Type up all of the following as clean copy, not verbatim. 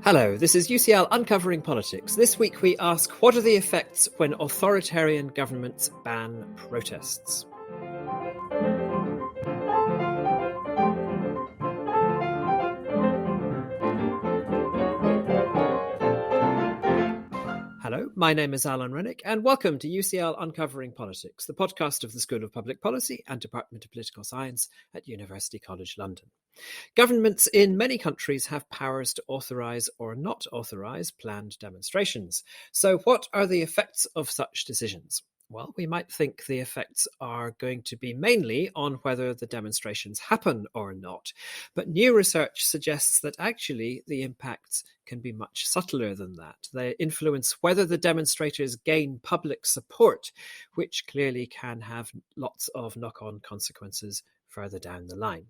Hello, this is UCL Uncovering Politics. This week we ask, what are the effects when authoritarian governments ban protests? Hello, my name is Alan Rennick, and welcome to UCL Uncovering Politics, the podcast of the School of Public Policy and Department of Political Science at University College London. Governments in many countries have powers to authorise or not authorise planned demonstrations. So what are the effects of such decisions? Well, we might think the effects are going to be mainly on whether the demonstrations happen or not. But new research suggests that actually the impacts can be much subtler than that. They influence whether the demonstrators gain public support, which clearly can have lots of knock-on consequences further down the line.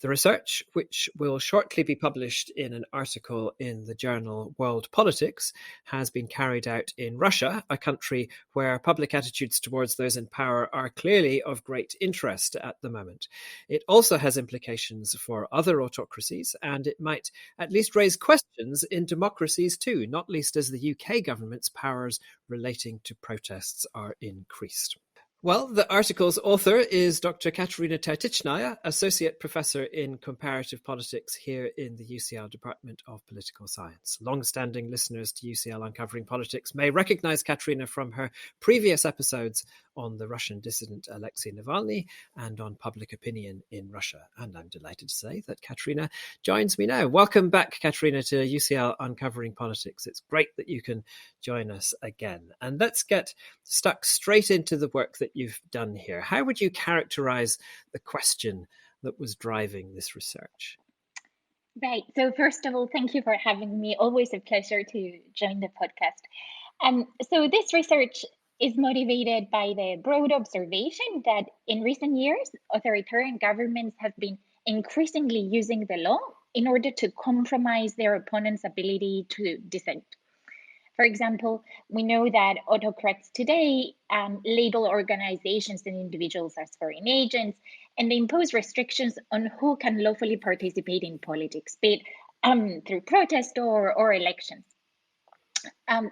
The research, which will shortly be published in an article in the journal World Politics, has been carried out in Russia, a country where public attitudes towards those in power are clearly of great interest at the moment. It also has implications for other autocracies, and it might at least raise questions in democracies too, not least as the UK government's powers relating to protests are increased. Well, the article's author is Dr. Katerina Tertichnaya, Associate Professor in Comparative Politics here in the UCL Department of Political Science. Long-standing listeners to UCL Uncovering Politics may recognize Katerina from her previous episodes on the Russian dissident Alexei Navalny and on public opinion in Russia. And I'm delighted to say that Katerina joins me now. Welcome back, Katerina, to UCL Uncovering Politics. It's great that you can join us again. And let's get stuck straight into the work that you've done here. How would you characterize the question that was driving this research? Right. So first of all, thank you for having me. Always a pleasure to join the podcast. So this research is motivated by the broad observation that in recent years, authoritarian governments have been increasingly using the law in order to compromise their opponents' ability to dissent. For example, we know that autocrats today label organizations and individuals as foreign agents, and they impose restrictions on who can lawfully participate in politics, be it through protest or elections.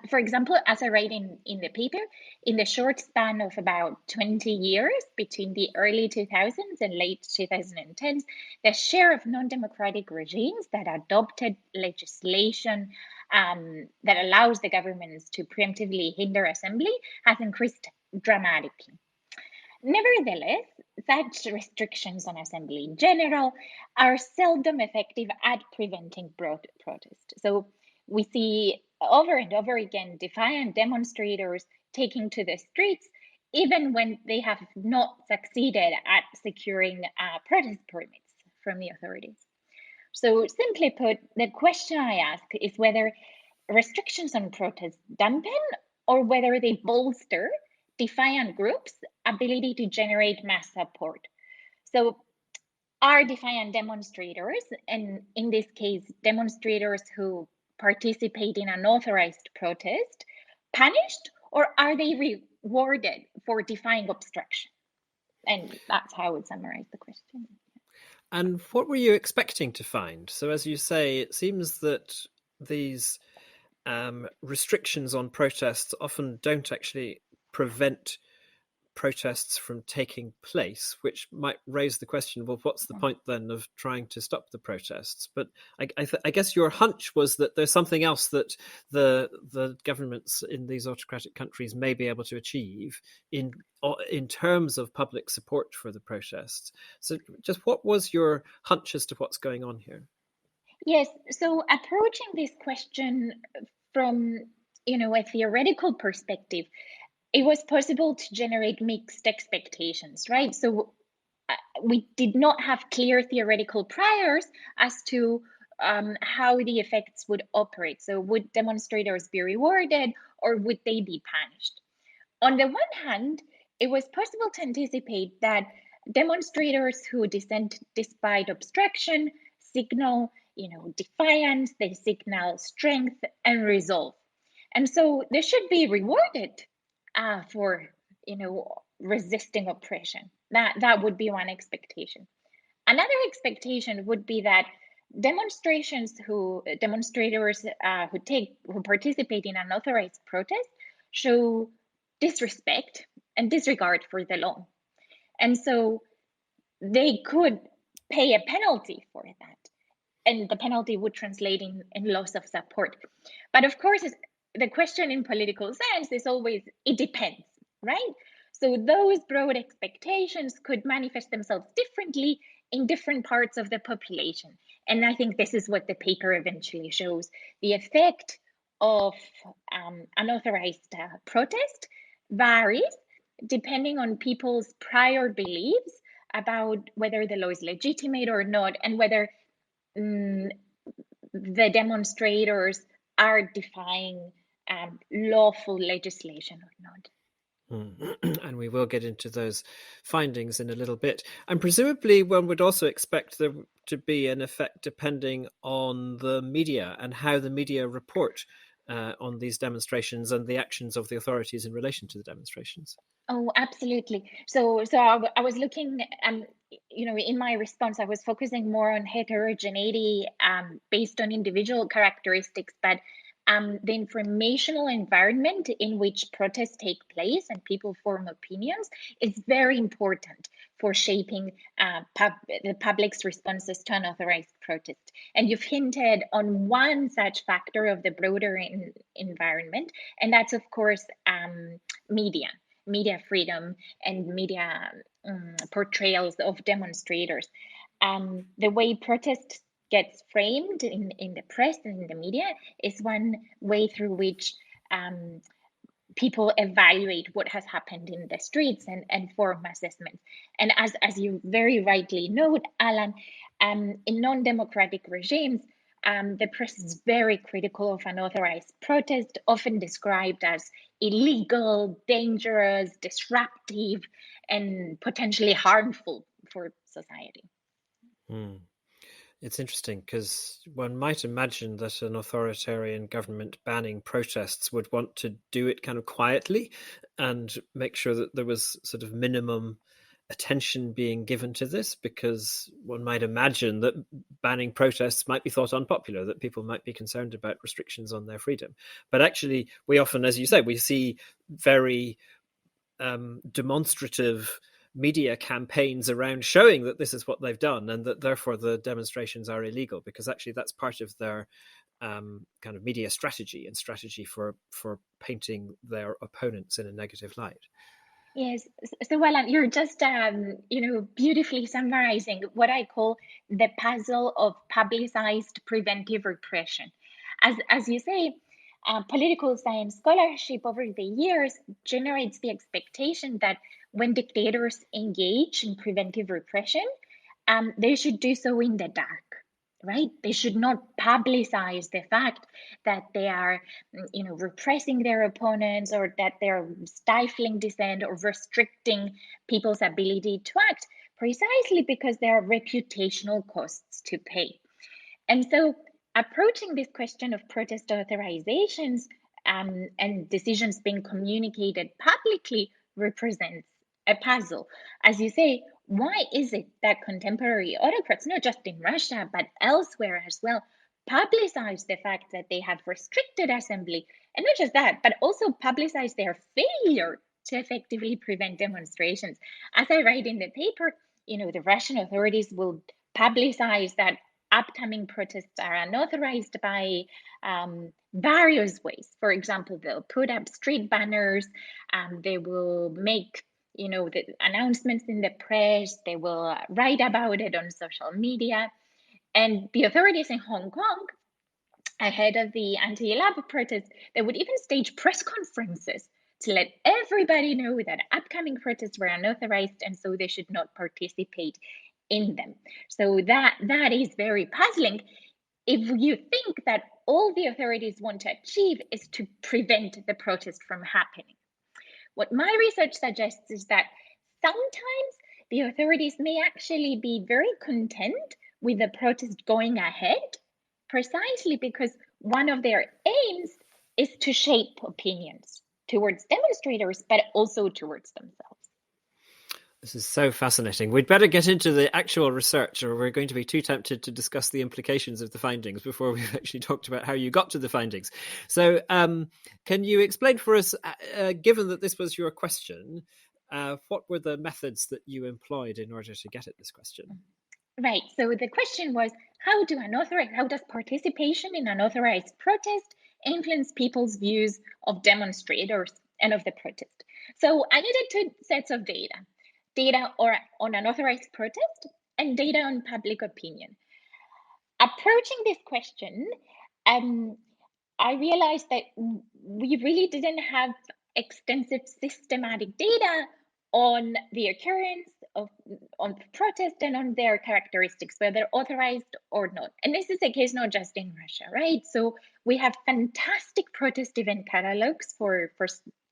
For example, as I write in the paper, in the short span of about 20 years between the early 2000s and late 2010s, the share of non-democratic regimes that adopted legislation that allows the governments to preemptively hinder assembly has increased dramatically. Nevertheless, such restrictions on assembly in general are seldom effective at preventing broad protest. So we see over and over again defiant demonstrators taking to the streets, even when they have not succeeded at securing protest permits from the authorities. So simply put, the question I ask is whether restrictions on protests dampen or whether they bolster defiant groups' ability to generate mass support. So are defiant demonstrators, and in this case, demonstrators who participate in an authorized protest, punished, or are they rewarded for defying obstruction? And that's how I would summarize the question. And what were you expecting to find? So as you say, it seems that these restrictions on protests often don't actually prevent protests from taking place, which might raise the question, well, what's the point then of trying to stop the protests? But I guess your hunch was that there's something else that the governments in these autocratic countries may be able to achieve in terms of public support for the protests. So just what was your hunch as to what's going on here? Yes, so approaching this question from a theoretical perspective, it was possible to generate mixed expectations, right? So we did not have clear theoretical priors as to how the effects would operate. So would demonstrators be rewarded or would they be punished? On the one hand, it was possible to anticipate that demonstrators who dissent despite obstruction signal, defiance, they signal strength and resolve. And so they should be rewarded for resisting oppression. That would be one expectation. Another expectation would be that demonstrators who participate in an authorized protest show disrespect and disregard for the law, and so they could pay a penalty for that, and the penalty would translate in loss of support. But of course, the question in political science is always, it depends, right? So those broad expectations could manifest themselves differently in different parts of the population. And I think this is what the paper eventually shows. The effect of unauthorized protest varies depending on people's prior beliefs about whether the law is legitimate or not, and whether the demonstrators are defying lawful legislation or not. And we will get into those findings in a little bit. And presumably one would also expect there to be an effect depending on the media and how the media report on these demonstrations and the actions of the authorities in relation to the demonstrations. Oh, absolutely. So I was looking, in my response, I was focusing more on heterogeneity based on individual characteristics, but the informational environment in which protests take place and people form opinions is very important for shaping the public's responses to unauthorized protest. And you've hinted on one such factor of the broader environment, and that's, of course, media freedom and media portrayals of demonstrators. The way protest gets framed in the press and in the media is one way through which people evaluate what has happened in the streets and form assessments. And as you very rightly note, Alan, in non-democratic regimes, the press is very critical of unauthorized protest, often described as illegal, dangerous, disruptive, and potentially harmful for society. It's interesting because one might imagine that an authoritarian government banning protests would want to do it kind of quietly and make sure that there was sort of minimum attention being given to this, because one might imagine that banning protests might be thought unpopular, that people might be concerned about restrictions on their freedom. But actually, we often, as you say, we see very demonstrative media campaigns around showing that this is what they've done and that therefore the demonstrations are illegal, because actually that's part of their kind of media strategy and strategy for painting their opponents in a negative light. Yes. So, Alan, you're just, beautifully summarizing what I call the puzzle of publicized preventive repression. As you say, political science scholarship over the years generates the expectation that when dictators engage in preventive repression, they should do so in the dark. Right? They should not publicize the fact that they are, repressing their opponents, or that they're stifling dissent or restricting people's ability to act, precisely because there are reputational costs to pay. And so, approaching this question of protest authorizations and decisions being communicated publicly represents a puzzle. As you say, why is it that contemporary autocrats, not just in Russia, but elsewhere as well, publicize the fact that they have restricted assembly? And not just that, but also publicize their failure to effectively prevent demonstrations. As I write in the paper, the Russian authorities will publicize that upcoming protests are unauthorized by various ways. For example, they'll put up street banners, they will make the announcements in the press, they will write about it on social media. And the authorities in Hong Kong, ahead of the anti-ELAB protests, they would even stage press conferences to let everybody know that upcoming protests were unauthorized and so they should not participate in them. So that is very puzzling if you think that all the authorities want to achieve is to prevent the protest from happening. What my research suggests is that sometimes the authorities may actually be very content with the protest going ahead, precisely because one of their aims is to shape opinions towards demonstrators, but also towards themselves. This is so fascinating. We'd better get into the actual research, or we're going to be too tempted to discuss the implications of the findings before we've actually talked about how you got to the findings. So can you explain for us, given that this was your question, what were the methods that you employed in order to get at this question? Right. So the question was, how does participation in an authorized protest influence people's views of demonstrators and of the protest? So I needed two sets of data on an authorized protest and data on public opinion. Approaching this question, I realized that we really didn't have extensive systematic data on the occurrence of on protest and on their characteristics, whether authorized or not. And this is the case not just in Russia, right? So we have fantastic protest event catalogs for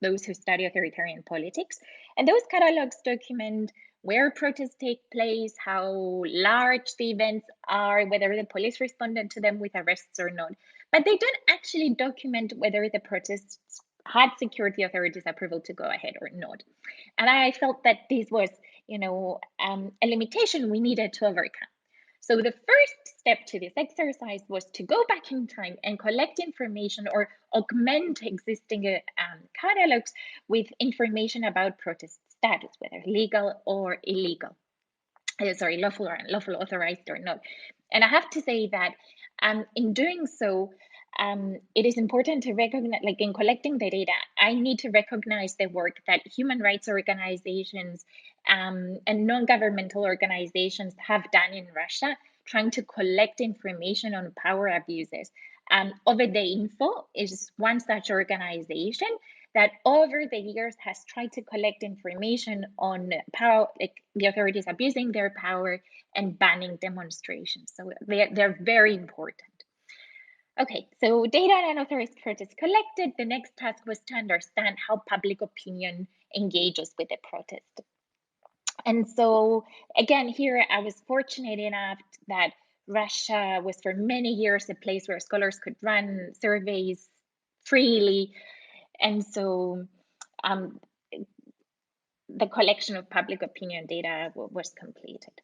those who study authoritarian politics. And those catalogs document where protests take place, how large the events are, whether the police responded to them with arrests or not. But they don't actually document whether the protests had security authorities' approval to go ahead or not. And I felt that this was, a limitation we needed to overcome. So the first step to this exercise was to go back in time and collect information or augment existing catalogs with information about protest status, whether legal or illegal. Lawful or unlawful, authorized or not. And I have to say that in doing so, it is important to recognize, like in collecting the data, I need to recognize the work that human rights organizations and non-governmental organizations have done in Russia, trying to collect information on power abuses. Over the Info is one such organization that over the years has tried to collect information on power, like the authorities abusing their power and banning demonstrations. So they're very important. Okay, so data and authorized protests collected. The next task was to understand how public opinion engages with the protest. And so again, here I was fortunate enough that Russia was for many years a place where scholars could run surveys freely. And so the collection of public opinion data was completed.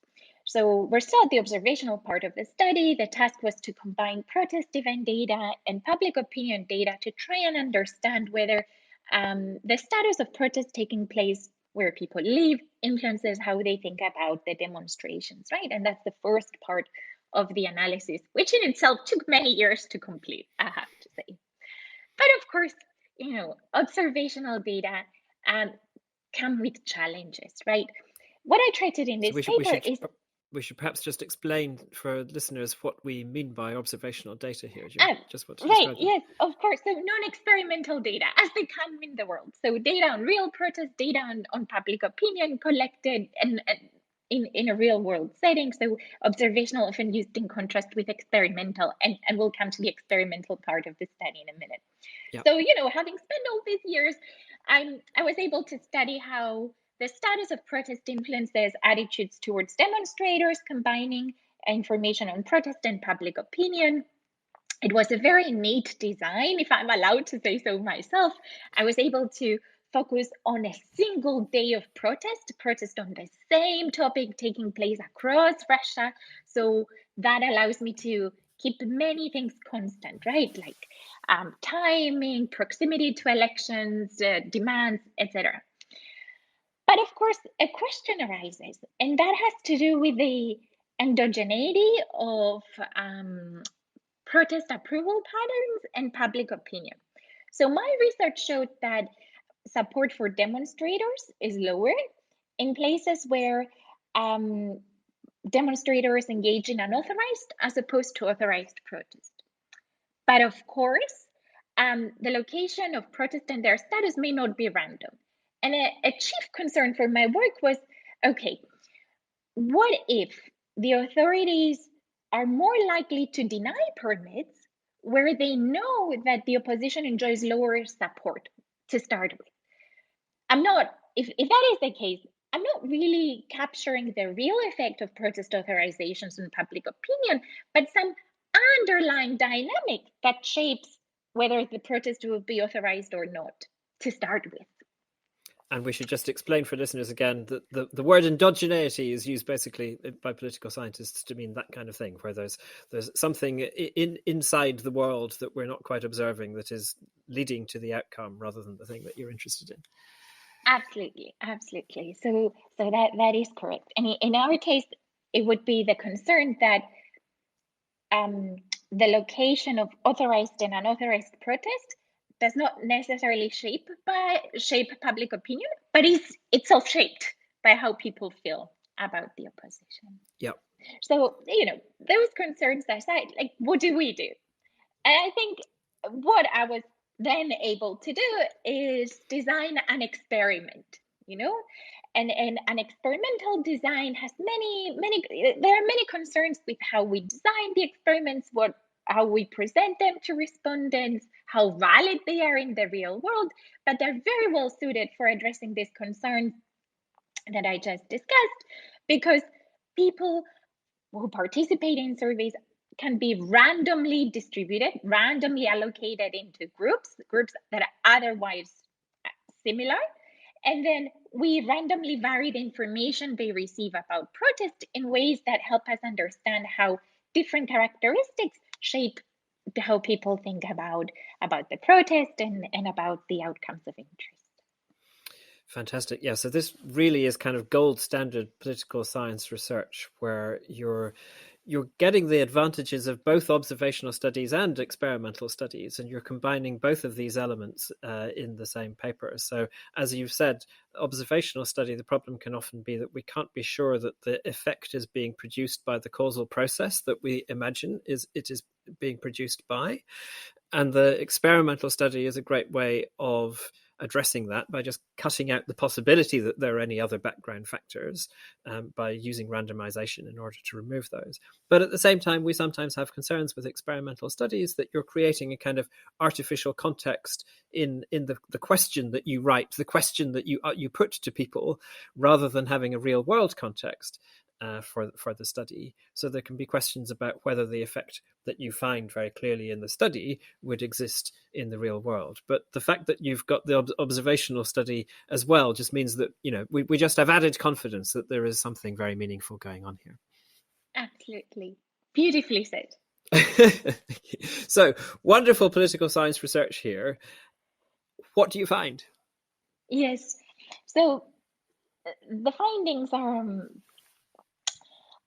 So we're still at the observational part of the study. The task was to combine protest event data and public opinion data to try and understand whether the status of protests taking place where people live influences how they think about the demonstrations, right? And that's the first part of the analysis, which in itself took many years to complete, I have to say. But of course, observational data come with challenges, right? What I tried to do in this paper is we should perhaps just explain for listeners what we mean by observational data here. Do you just want to right, describe that? yes, of course. So non-experimental data as they come in the world. So data on real protests, data on public opinion collected and in a real world setting. So observational often used in contrast with experimental, and we'll come to the experimental part of the study in a minute. Yep. So, having spent all these years, I was able to study how the status of protest influences attitudes towards demonstrators, combining information on protest and public opinion. It was a very neat design, if I'm allowed to say so myself. I was able to focus on a single day of protest on the same topic taking place across Russia. So that allows me to keep many things constant, right? Like timing, proximity to elections, demands, etc. But of course, a question arises, and that has to do with the endogeneity of protest approval patterns and public opinion. So my research showed that support for demonstrators is lower in places where demonstrators engage in unauthorized as opposed to authorized protest. But of course, the location of protest and their status may not be random. And a chief concern for my work was, okay, what if the authorities are more likely to deny permits where they know that the opposition enjoys lower support to start with? If that is the case, I'm not really capturing the real effect of protest authorizations on public opinion, but some underlying dynamic that shapes whether the protest will be authorized or not to start with. And we should just explain for listeners again that the word endogeneity is used basically by political scientists to mean that kind of thing, where there's something inside the world that we're not quite observing that is leading to the outcome rather than the thing that you're interested in. Absolutely, absolutely. So that is correct. And in our case, it would be the concern that the location of authorized and unauthorized protest does not necessarily shape public opinion, but is itself shaped by how people feel about the opposition. Yep. So, those concerns aside, like, what do we do? And I think what I was then able to do is design an experiment, and an experimental design has there are many concerns with how we design the experiments, how we present them to respondents, how valid they are in the real world, but they're very well suited for addressing these concerns that I just discussed, because people who participate in surveys can be randomly distributed, randomly allocated into groups that are otherwise similar. And then we randomly vary the information they receive about protest in ways that help us understand how different characteristics shape how people think about the protest and about the outcomes of interest. Fantastic. Yeah, so this really is kind of gold standard political science research, where you're getting the advantages of both observational studies and experimental studies, and you're combining both of these elements in the same paper. So, as you've said, observational study, the problem can often be that we can't be sure that the effect is being produced by the causal process that we imagine it is being produced by. And the experimental study is a great way of addressing that by just cutting out the possibility that there are any other background factors by using randomization in order to remove those. But at the same time, we sometimes have concerns with experimental studies that you're creating a kind of artificial context in the question that you write, the question that you put to people, rather than having a real world context for the study. So there can be questions about whether the effect that you find very clearly in the study would exist in the real world. But the fact that you've got the observational study as well just means that we just have added confidence that there is something very meaningful going on here. Absolutely. Beautifully said. So, wonderful political science research here. What do you find? Yes. So the findings are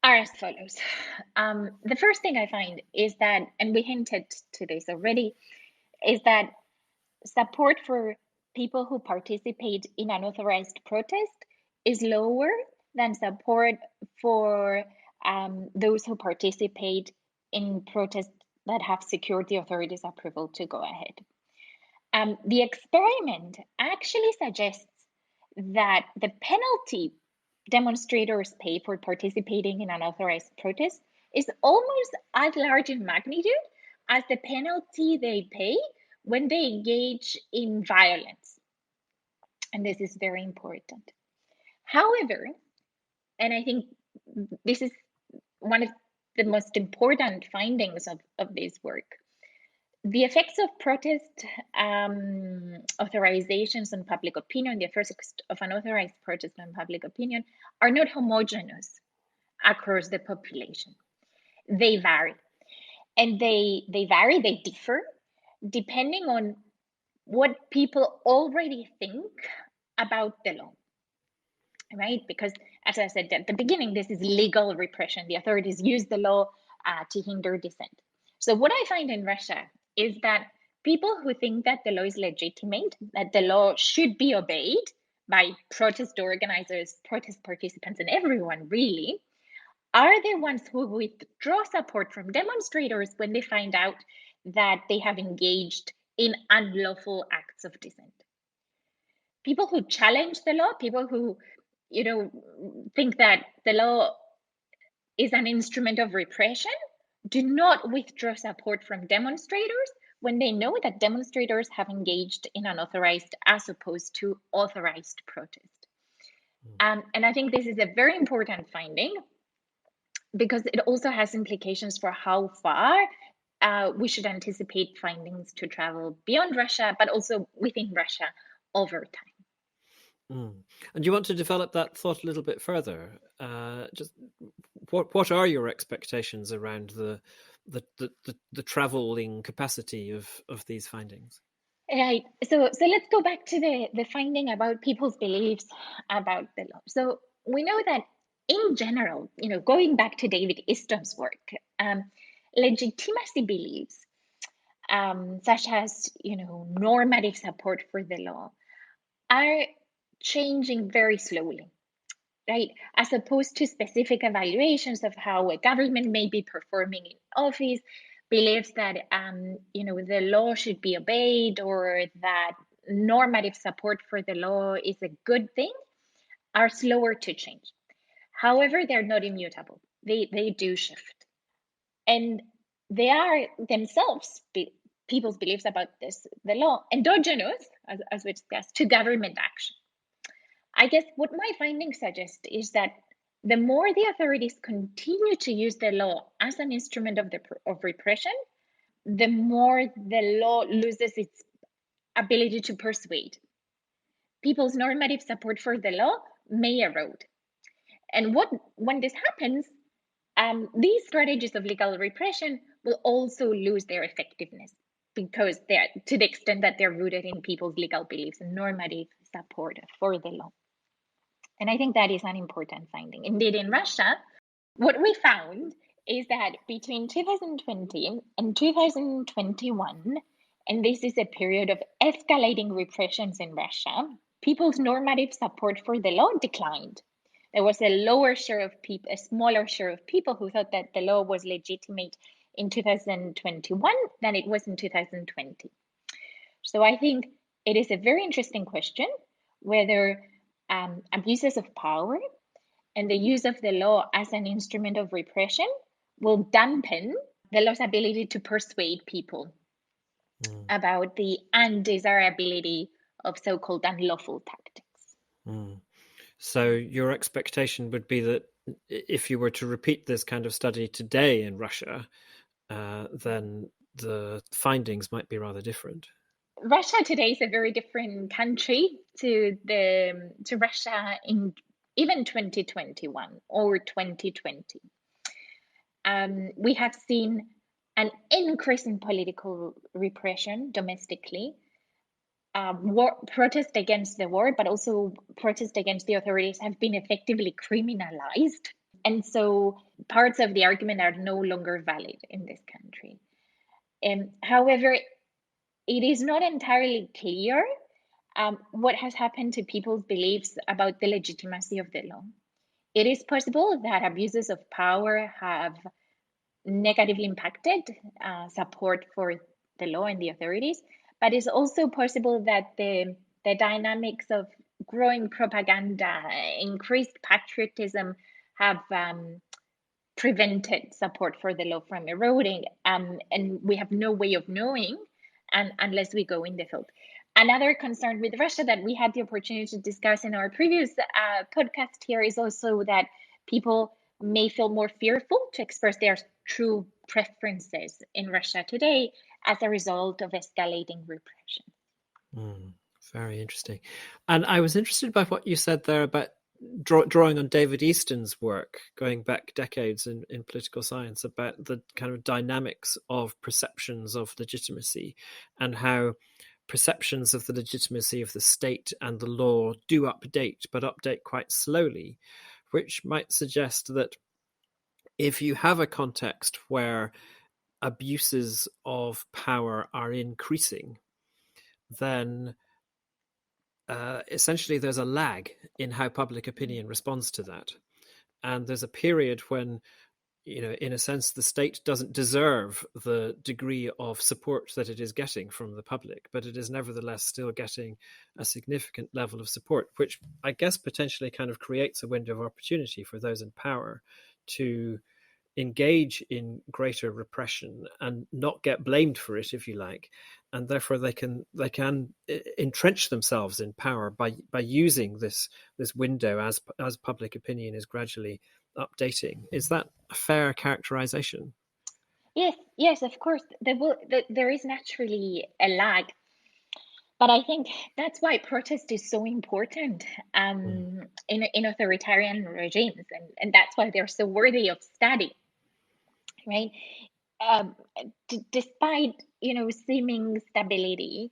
as follows. The first thing I find is that, and we hinted to this already, is that support for people who participate in unauthorized protest is lower than support for those who participate in protests that have secured the authorities' approval to go ahead. The experiment actually suggests that the penalty demonstrators pay for participating in unauthorized protest is almost as large in magnitude as the penalty they pay when they engage in violence. And this is very important. However, and I think this is one of the most important findings of this work, the effects of protest authorizations on public opinion, the effects of unauthorized protest on public opinion, are not homogeneous across the population. They vary. And they differ depending on what people already think about the law, right? Because, as I said at the beginning, this is legal repression. The authorities use the law to hinder dissent. So what I find in Russia is that people who think that the law is legitimate, that the law should be obeyed by protest organizers, protest participants, and everyone really, are the ones who withdraw support from demonstrators when they find out that they have engaged in unlawful acts of dissent. People who challenge the law, people who, think that the law is an instrument of repression, do not withdraw support from demonstrators when they know that demonstrators have engaged in unauthorized as opposed to authorized protest. And I think this is a very important finding, because it also has implications for how far we should anticipate findings to travel beyond Russia, but also within Russia over time. Mm. And you want to develop that thought a little bit further? Just what are your expectations around the traveling capacity of these findings? Right. So let's go back to the finding about people's beliefs about the law. So we know that in general, going back to David Easton's work, legitimacy beliefs, such as normative support for the law, are changing very slowly, right? As opposed to specific evaluations of how a government may be performing in office, beliefs that the law should be obeyed or that normative support for the law is a good thing, are slower to change. However, they're not immutable. They do shift, and they are themselves people's beliefs about the law endogenous, as we discussed, to government action. I guess what my findings suggest is that the more the authorities continue to use the law as an instrument of repression, the more the law loses its ability to persuade. People's normative support for the law may erode. And when this happens, these strategies of legal repression will also lose their effectiveness because they're, to the extent that they're rooted in people's legal beliefs and normative support for the law. And I think that is an important finding. Indeed, in Russia, what we found is that between 2020 and 2021, and this is a period of escalating repressions in Russia, people's normative support for the law declined. There was a lower share of people, a smaller share of people who thought that the law was legitimate in 2021 than it was in 2020. So I think it is a very interesting question whether abuses of power and the use of the law as an instrument of repression will dampen the law's ability to persuade people about the undesirability of so-called unlawful tactics. Mm. So your expectation would be that if you were to repeat this kind of study today in Russia, then the findings might be rather different. Russia today is a very different country to Russia in even 2021 or 2020. We have seen an increase in political repression domestically, protest against the war, but also protest against the authorities have been effectively criminalized. And so parts of the argument are no longer valid in this country. However, it is not entirely clear what has happened to people's beliefs about the legitimacy of the law. It is possible that abuses of power have negatively impacted support for the law and the authorities, but it's also possible that the dynamics of growing propaganda, increased patriotism have prevented support for the law from eroding, and we have no way of knowing unless we go in the field. Another concern with Russia that we had the opportunity to discuss in our previous podcast here is also that people may feel more fearful to express their true preferences in Russia today as a result of escalating repression. Very interesting. And I was interested by what you said there about drawing on David Easton's work going back decades in political science about the kind of dynamics of perceptions of legitimacy and how perceptions of the legitimacy of the state and the law do update, but update quite slowly, which might suggest that if you have a context where abuses of power are increasing, then essentially there's a lag in how public opinion responds to that. And there's a period when, in a sense, the state doesn't deserve the degree of support that it is getting from the public, but it is nevertheless still getting a significant level of support, which I guess potentially kind of creates a window of opportunity for those in power to engage in greater repression and not get blamed for it, if you like, and therefore they can entrench themselves in power by using this window as public opinion is gradually updating. Is that a fair characterization? Yes, of course. There is naturally a lag. But I think that's why protest is so important Mm. in authoritarian regimes, and that's why they're so worthy of study, right? Um, Despite seeming stability,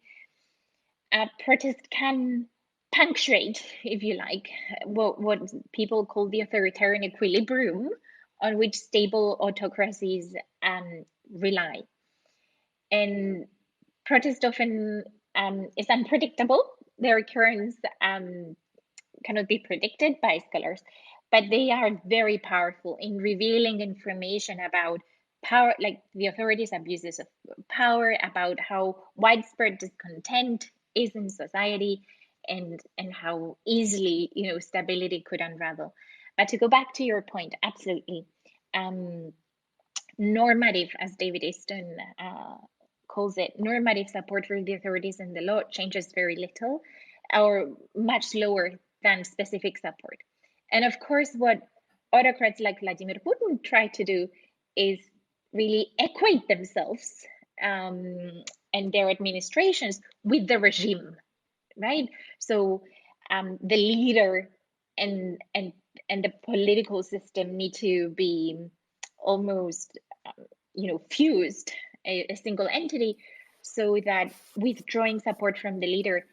protest can punctuate, if you like, what people call the authoritarian equilibrium on which stable autocracies rely. And protest often is unpredictable. Their occurrence cannot be predicted by scholars, but they are very powerful in revealing information about power, like the authorities' abuses of power, about how widespread discontent is in society, and how easily stability could unravel. But to go back to your point, absolutely. Um, Normative, as David Easton calls it, normative support for the authorities and the law changes very little or much lower than specific support. And of course, what autocrats like Vladimir Putin try to do is really equate themselves and their administrations with the regime, right? So the leader and and and the political system need to be almost fused, a single entity, so that withdrawing support from the leader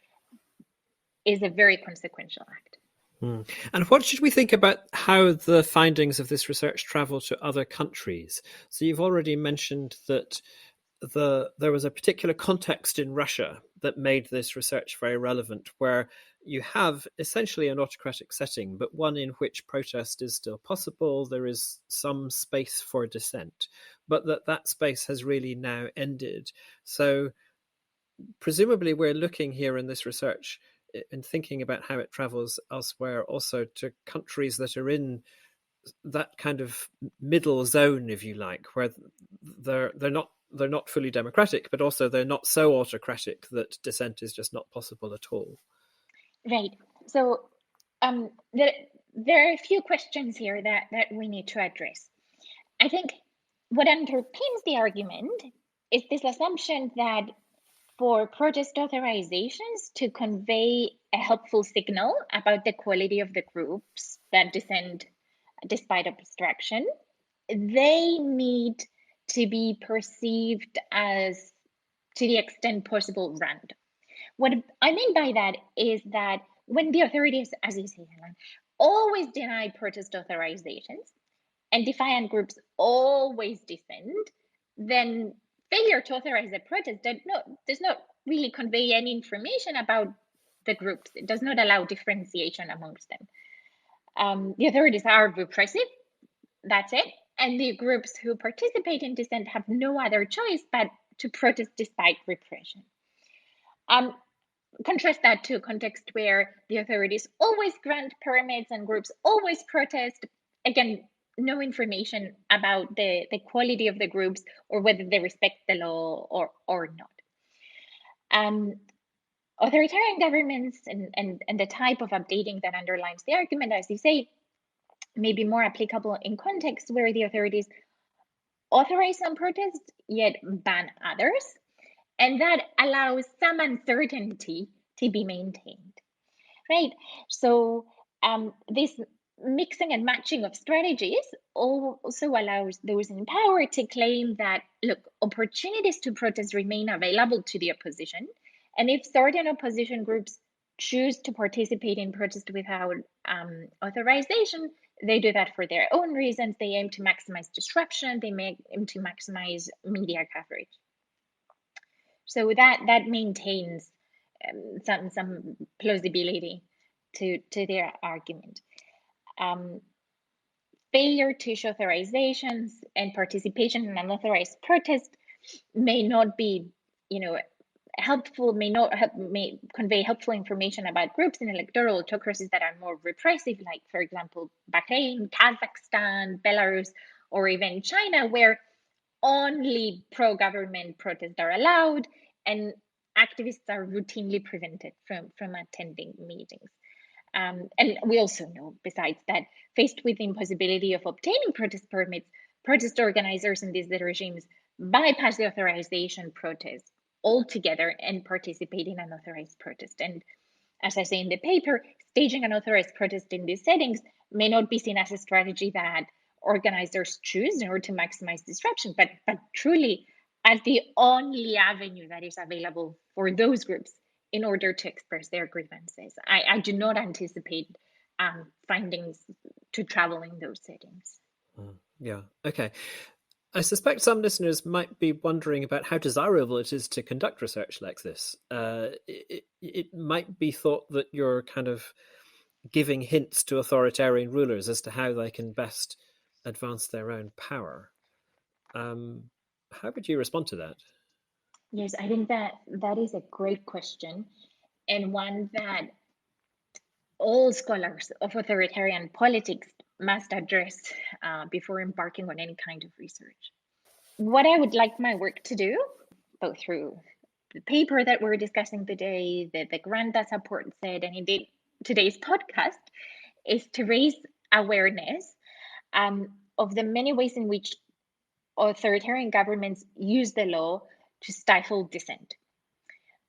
is a very consequential act. Mm. And what should we think about how the findings of this research travel to other countries? So you've already mentioned that there was a particular context in Russia that made this research very relevant, where you have essentially an autocratic setting, but one in which protest is still possible. There is some space for dissent, but that space has really now ended. So presumably we're looking here in this research and thinking about how it travels elsewhere also to countries that are in that kind of middle zone, if you like, where they're not fully democratic, but also they're not so autocratic that dissent is just not possible at all. Right. So there are a few questions here that we need to address. I think what underpins the argument is this assumption that for protest authorizations to convey a helpful signal about the quality of the groups that dissent despite obstruction, they need to be perceived as, to the extent possible, random. What I mean by that is that when the authorities, as you say, Helen, always deny protest authorizations and defiant groups always dissent, then failure to authorize a protest does not really convey any information about the groups. It does not allow differentiation amongst them. The authorities are repressive, that's it. And the groups who participate in dissent have no other choice but to protest despite repression. Um, Contrast that to a context where the authorities always grant permits and groups always protest. Again, no information about the quality of the groups or whether they respect the law or not. Authoritarian governments and the type of updating that underlines the argument, as you say, may be more applicable in contexts where the authorities authorize some protests yet ban others, and that allows some uncertainty to be maintained, right? So this mixing and matching of strategies also allows those in power to claim that, look, opportunities to protest remain available to the opposition, and if certain opposition groups choose to participate in protest without authorization, they do that for their own reasons. They aim to maximize disruption. They aim to maximize media coverage. So that maintains some plausibility to their argument. Failure to issue authorizations and participation in unauthorized protest may not be, helpful, may convey helpful information about groups in electoral autocracies that are more repressive, like, for example, Bahrain, Kazakhstan, Belarus, or even China, where only pro-government protests are allowed and activists are routinely prevented from attending meetings. And we also know, besides that, faced with the impossibility of obtaining protest permits, protest organizers in these regimes bypass the authorization process all together and participate in an authorized protest. And as I say in the paper, staging an authorized protest in these settings may not be seen as a strategy that organizers choose in order to maximize disruption, but truly as the only avenue that is available for those groups in order to express their grievances. I do not anticipate findings to travel in those settings. Yeah, okay. I suspect some listeners might be wondering about how desirable it is to conduct research like this. It might be thought that you're kind of giving hints to authoritarian rulers as to how they can best advance their own power. How would you respond to that? Yes, I think that is a great question, and one that all scholars of authoritarian politics must address before embarking on any kind of research. What I would like my work to do, both through the paper that we're discussing today, the grant that supports it, and indeed today's podcast, is to raise awareness of the many ways in which authoritarian governments use the law to stifle dissent.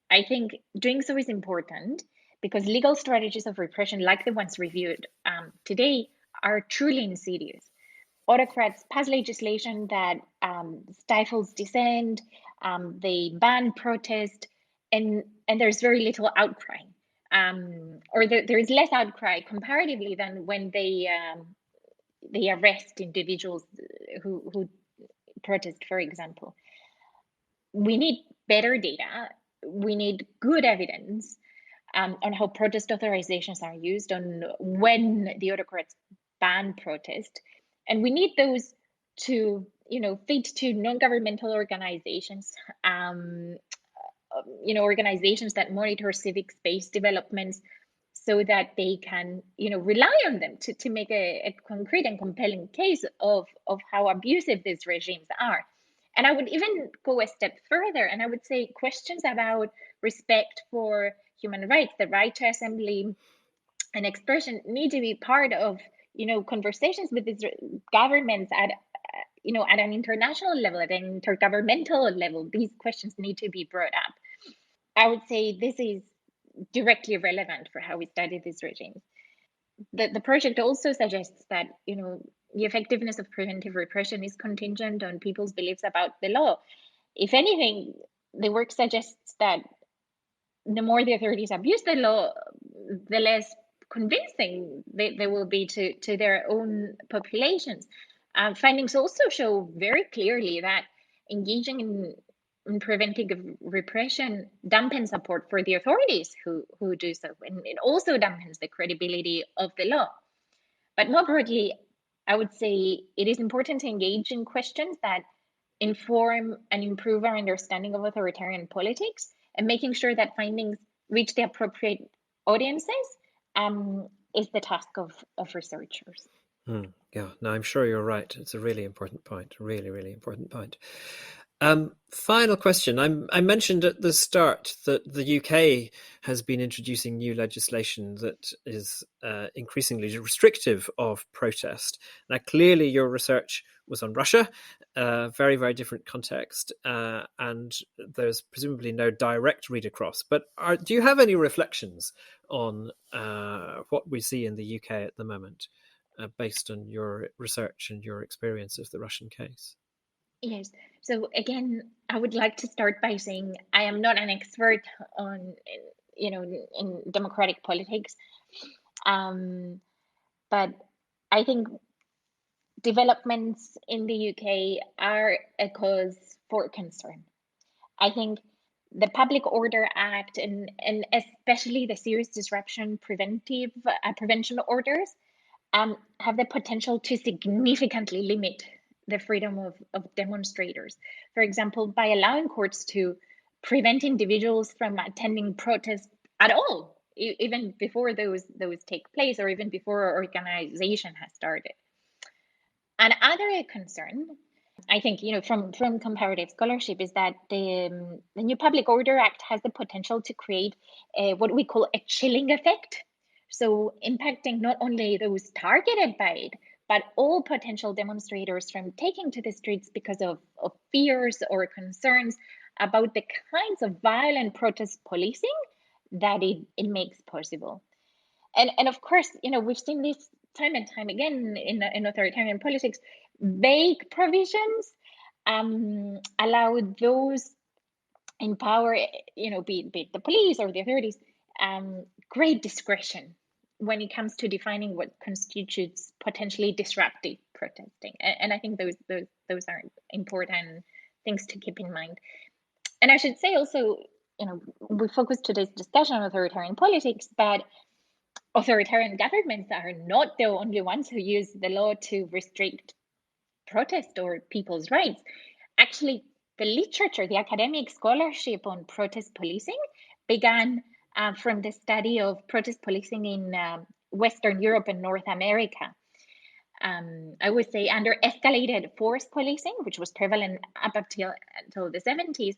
I think doing so is important because legal strategies of repression, like the ones reviewed today, are truly insidious. Autocrats pass legislation that stifles dissent, they ban protest, and there's very little outcry. Or there is less outcry comparatively than when they arrest individuals who protest, for example. We need better data. We need good evidence on how protest authorizations are used, on when the autocrats ban protest, and we need those to, feed to non-governmental organizations, organizations that monitor civic space developments, so that they can, rely on them to make a concrete and compelling case of how abusive these regimes are. And I would even go a step further, and I would say questions about respect for human rights, the right to assembly and expression, need to be part of, conversations with these governments at an international level, at an intergovernmental level. These questions need to be brought up. I would say this is directly relevant for how we study these regimes. The project also suggests that, the effectiveness of preventive repression is contingent on people's beliefs about the law. If anything, the work suggests that the more the authorities abuse the law, the less convincing they will be to their own populations. Findings also show very clearly that engaging in preventive repression dampens support for the authorities who do so, and it also dampens the credibility of the law. But more broadly, I would say it is important to engage in questions that inform and improve our understanding of authoritarian politics, and making sure that findings reach the appropriate audiences is the task of researchers. Yeah, no, I'm sure you're right. It's a really important point, really, really important point. Final question. I mentioned at the start that the UK has been introducing new legislation that is increasingly restrictive of protest. Now, clearly your research was on Russia, very, very different context, and there's presumably no direct read across. But do you have any reflections on what we see in the UK at the moment, based on your research and your experience of the Russian case? Yes. So again, I would like to start by saying I am not an expert on, in democratic politics, but I think developments in the UK are a cause for concern. I think the Public Order Act and especially the serious disruption prevention orders have the potential to significantly limit the freedom of demonstrators. For example, by allowing courts to prevent individuals from attending protests at all, even before those take place, or even before organization has started. Another concern, I think, from comparative scholarship, is that the new Public Order Act has the potential to create what we call a chilling effect. So impacting not only those targeted by it, but all potential demonstrators from taking to the streets because of fears or concerns about the kinds of violent protest policing that it makes possible. And of course, we've seen this time and time again in authoritarian politics. Vague provisions allow those in power, be it the police or the authorities, great discretion when it comes to defining what constitutes potentially disruptive protesting. And I think those are important things to keep in mind. And I should say also, we focus today's discussion on authoritarian politics, but authoritarian governments are not the only ones who use the law to restrict protest or people's rights. Actually, the literature, the academic scholarship on protest policing began from the study of protest policing in Western Europe and North America. I would say under escalated force policing, which was prevalent up until the 70s,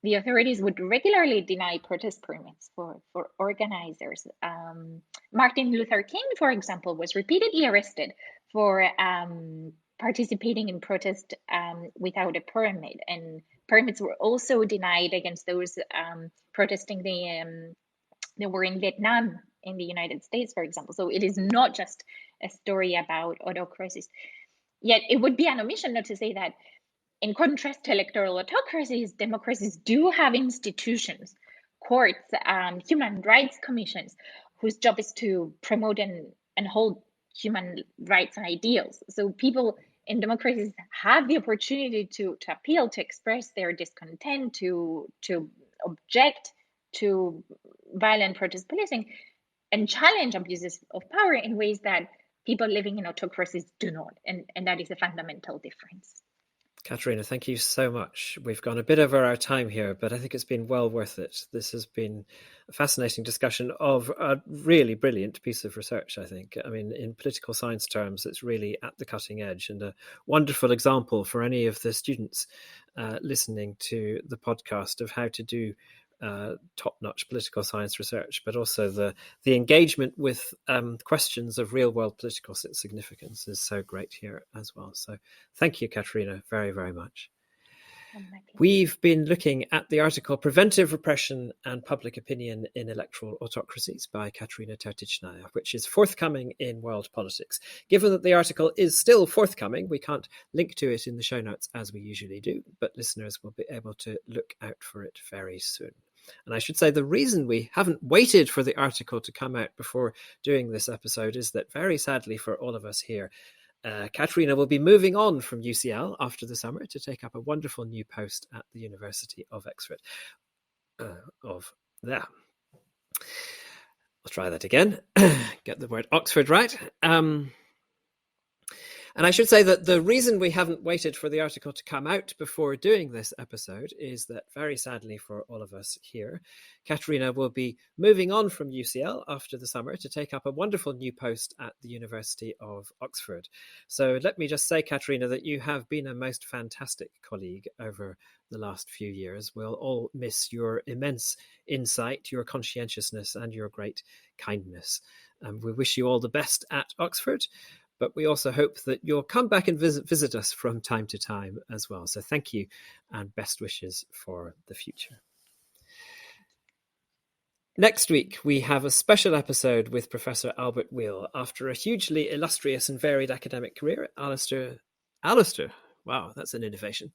the authorities would regularly deny protest permits for organizers. Martin Luther King, for example, was repeatedly arrested for participating in protest without a permit, and permits were also denied against those protesting that were in Vietnam in the United States, for example. So it is not just a story about autocracies. Yet it would be an omission not to say that in contrast to electoral autocracies, democracies do have institutions, courts, human rights commissions, whose job is to promote and hold human rights and ideals. So people in democracies have the opportunity to appeal, to express their discontent, to object to violent protest policing, and challenge abuses of power in ways that people living in autocracies do not. And that is a fundamental difference. Katerina, thank you so much. We've gone a bit over our time here, but I think it's been well worth it. This has been a fascinating discussion of a really brilliant piece of research, I think. I mean, in political science terms, it's really at the cutting edge and a wonderful example for any of the students listening to the podcast of how to do top-notch political science research, but also the engagement with questions of real-world political significance is so great here as well. So thank you, Katerina, very, very much. We've been looking at the article Preventive Repression and Public Opinion in Electoral Autocracies by Katerina Tertichnaya, which is forthcoming in World Politics. Given that the article is still forthcoming, we can't link to it in the show notes as we usually do, but listeners will be able to look out for it very soon. And I should say the reason we haven't waited for the article to come out before doing this episode is that very sadly for all of us here, Katerina will be moving on from UCL after the summer to take up a wonderful new post at the University of Oxford. I'll try that again. Get the word Oxford right. And I should say that the reason we haven't waited for the article to come out before doing this episode is that very sadly for all of us here, Katerina will be moving on from UCL after the summer to take up a wonderful new post at the University of Oxford. So let me just say, Katerina, that you have been a most fantastic colleague over the last few years. We'll all miss your immense insight, your conscientiousness, and your great kindness. We wish you all the best at Oxford. But we also hope that you'll come back and visit us from time to time as well. So thank you and best wishes for the future. Next week, we have a special episode with Professor Albert Wheel. After a hugely illustrious and varied academic career, Alistair, wow, that's an innovation.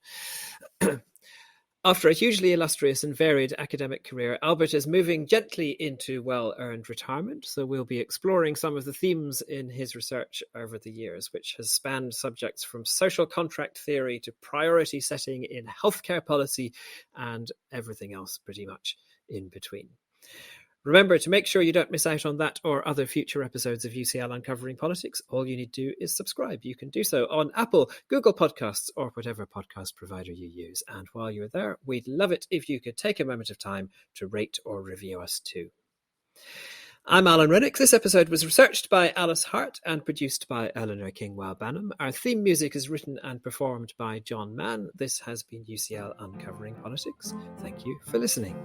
After a hugely illustrious and varied academic career, Albert is moving gently into well-earned retirement, so we'll be exploring some of the themes in his research over the years, which has spanned subjects from social contract theory to priority setting in healthcare policy and everything else pretty much in between. Remember, to make sure you don't miss out on that or other future episodes of UCL Uncovering Politics, all you need to do is subscribe. You can do so on Apple, Google Podcasts, or whatever podcast provider you use. And while you're there, we'd love it if you could take a moment of time to rate or review us too. I'm Alan Rennick. This episode was researched by Alice Hart and produced by Eleanor King-Well-Banham. Our theme music is written and performed by John Mann. This has been UCL Uncovering Politics. Thank you for listening.